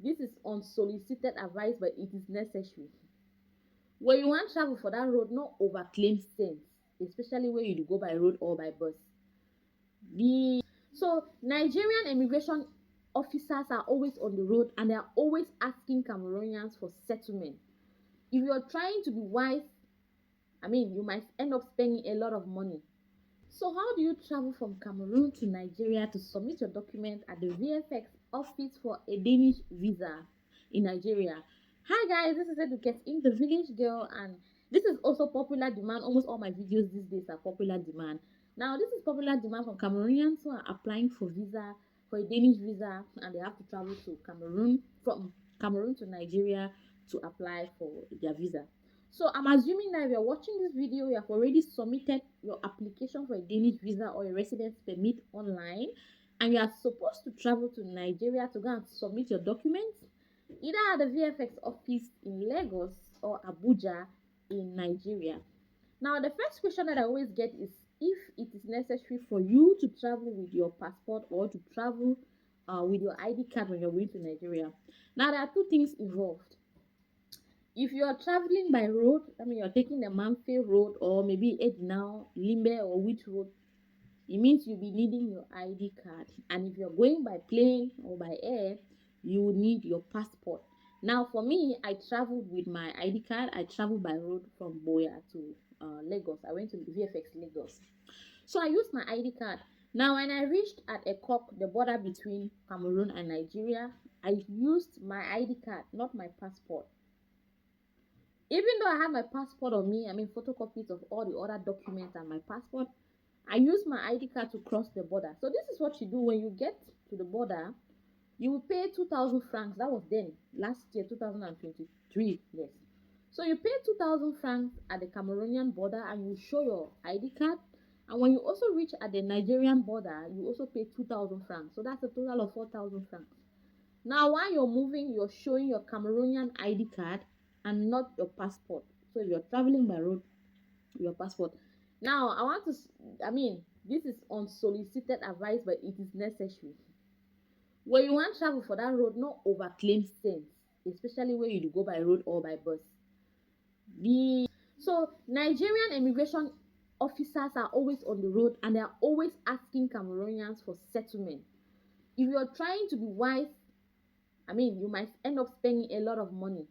This is unsolicited advice, but it is necessary. When you want travel for that road, no overclaim sense, especially when you go by road or by bus. The so Nigerian immigration officers are always on the road and they are always asking Cameroonians for settlement. If you're trying to be wise, you might end up spending a lot of money. So how do you travel from Cameroon to Nigeria to submit your document at the VFX office for a Danish visa in Nigeria? Hi guys, this is Educate in the Village Girl, and this is also popular demand. Almost all my videos these days are popular demand. Now this is popular demand from Cameroonians who are applying for visa, for a Danish visa, and they have to travel to Cameroon, from Cameroon to Nigeria to apply for their visa. So I'm assuming that if you're watching this video, you have already submitted your application for a Danish visa or a residence permit online, and you are supposed to travel to Nigeria to go and submit your documents, either at the VFX office in Lagos or Abuja in Nigeria. Now, the first question that I always get is if it is necessary for you to travel with your passport or to travel with your ID card when you're going to Nigeria. Now, there are two things involved. If you are traveling by road, you're taking the Manfe road or maybe Edinau, Limbe or which road, it means you'll be needing your ID card. And if you're going by plane or by air, you will need your passport. Now, for me, I traveled with my ID card. I traveled by road from Boya to Lagos. I went to VFX Lagos. So I used my ID card. Now, when I reached at Ekok, the border between Cameroon and Nigeria, I used my ID card, not my passport. Even though I have my passport on me, photocopies of all the other documents and my passport, I use my ID card to cross the border. So this is what you do when you get to the border. You will pay 2,000 francs. That was then, last year, 2023, yes. So you pay 2,000 francs at the Cameroonian border and you show your ID card. And when you also reach at the Nigerian border, you also pay 2,000 francs. So that's a total of 4,000 francs. Now, while you're moving, you're showing your Cameroonian ID card and not your passport. So if you're traveling by road, your passport. Now, this is unsolicited advice, but it is necessary. When you want travel for that road, no overclaim sense, especially when you go by road or by bus. So Nigerian immigration officers are always on the road and they are always asking Cameroonians for settlement. If you're trying to be wise, you might end up spending a lot of money.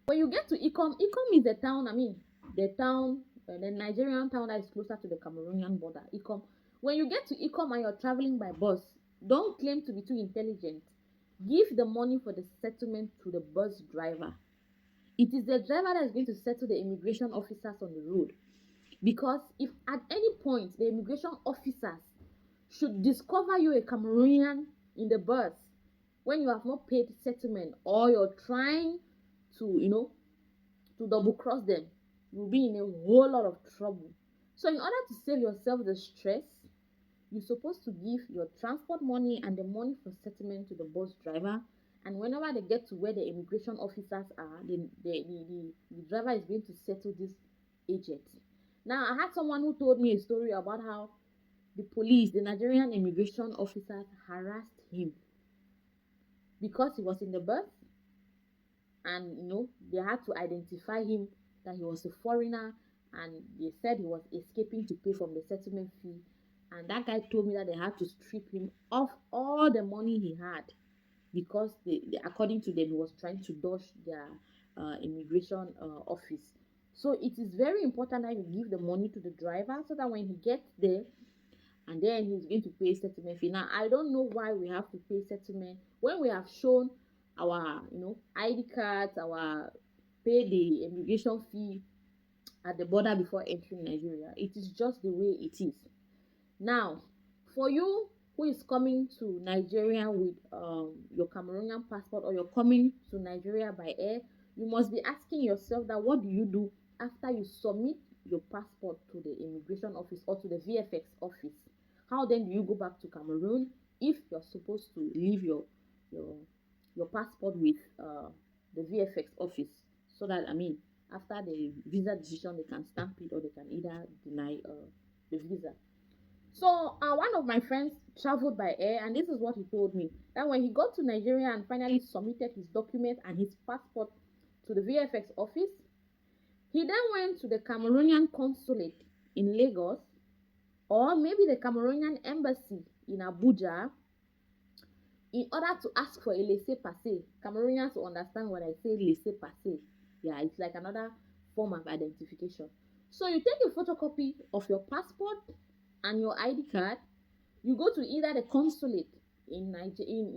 When you get to Ikom is the town, the Nigerian town that is closer to the Cameroonian border, Ikom. When you get to Ikom and you're traveling by bus, don't claim to be too intelligent. Give the money for the settlement to the bus driver. It is the driver that is going to settle the immigration officers on the road. Because if at any point the immigration officers should discover you a Cameroonian in the bus when you have not paid settlement, or you're trying to double cross them, you'll be in a whole lot of trouble. So in order to save yourself the stress, you're supposed to give your transport money and the money for settlement to the bus driver. And whenever they get to where the immigration officers are, the driver is going to settle this agent. Now, I had someone who told me a story about how the Nigerian immigration officers harassed him because he was in the bus, and they had to identify him that he was a foreigner, and they said he was escaping to pay from the settlement fee. And that guy told me that they had to strip him of all the money he had because according to them, he was trying to dodge their immigration office. So it is very important that you give the money to the driver so that when he gets there, and then he's going to pay settlement fee. Now, I don't know why we have to pay settlement when we have shown our ID cards, our pay the immigration fee at the border before entering Nigeria. It is just the way it is. Now, for you who is coming to Nigeria with your Cameroonian passport, or you're coming to Nigeria by air, you must be asking yourself that what do you do after you submit your passport to the immigration office or to the VFX office? How then do you go back to Cameroon if you're supposed to leave your passport with the VFX office, so that after the visa decision they can stamp it or they can either deny the visa. So one of my friends traveled by air, and this is what he told me, that when he got to Nigeria and finally submitted his document and his passport to the VFX office, he then went to the Cameroonian consulate in Lagos, or maybe the Cameroonian embassy in Abuja, in order to ask for a laissez-passer. Cameroonians will understand when I say laissez-passer. Yeah, it's like another form of identification. So you take a photocopy of your passport and your ID card, you go to either the consulate in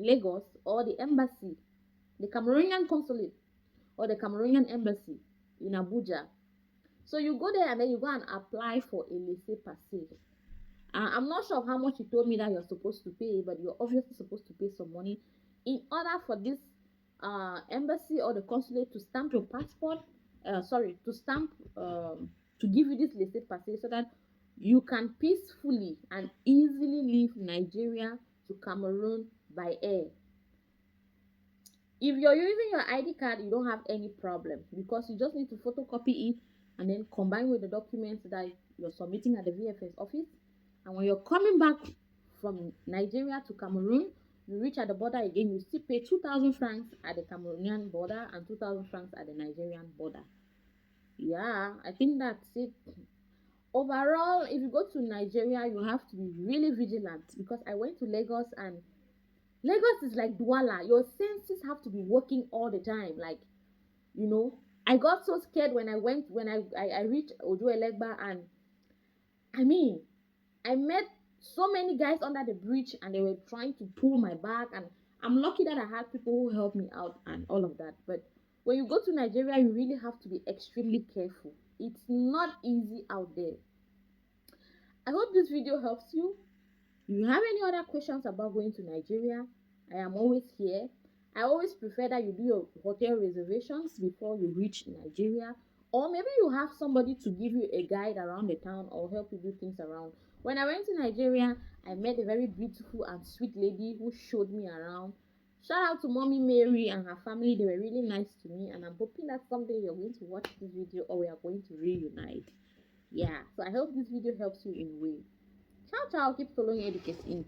Lagos, or the embassy, the Cameroonian consulate or the Cameroonian embassy in Abuja. So you go there and then you go and apply for a laissez-passer. I'm not sure of how much he told me that you're supposed to pay, but you're obviously supposed to pay some money in order for this embassy or the consulate to stamp your passport. Sorry, to stamp, to give you this laissez-passer so that you can peacefully and easily leave Nigeria to Cameroon by air. If you're using your ID card, you don't have any problem, because you just need to photocopy it and then combine with the documents that you're submitting at the VFS office. And when you're coming back from Nigeria to Cameroon, you reach at the border again, you still pay 2,000 francs at the Cameroonian border and 2,000 francs at the Nigerian border. Yeah, I think that's it. Overall, if you go to Nigeria, you have to be really vigilant, because I went to Lagos, and Lagos is like Douala. Your senses have to be working all the time. Like, you know, I got so scared when I reached Ojo Elegba, and I mean, I met so many guys under the bridge, and they were trying to pull my back, and I'm lucky that I had people who helped me out and all of that. But when you go to Nigeria, you really have to be extremely careful. It's not easy out there. I hope this video helps you. If you have any other questions about going to Nigeria, I am always here. I always prefer that you do your hotel reservations before you reach Nigeria, or maybe you have somebody to give you a guide around the town or help you do things around. When I went to Nigeria, I met a very beautiful and sweet lady who showed me around. Shout out to Mommy Mary and her family. They were really nice to me, and I'm hoping that someday you're going to watch this video or we are going to reunite. Yeah, so I hope this video helps you in a way. Ciao, ciao. Keep following Educate Inc.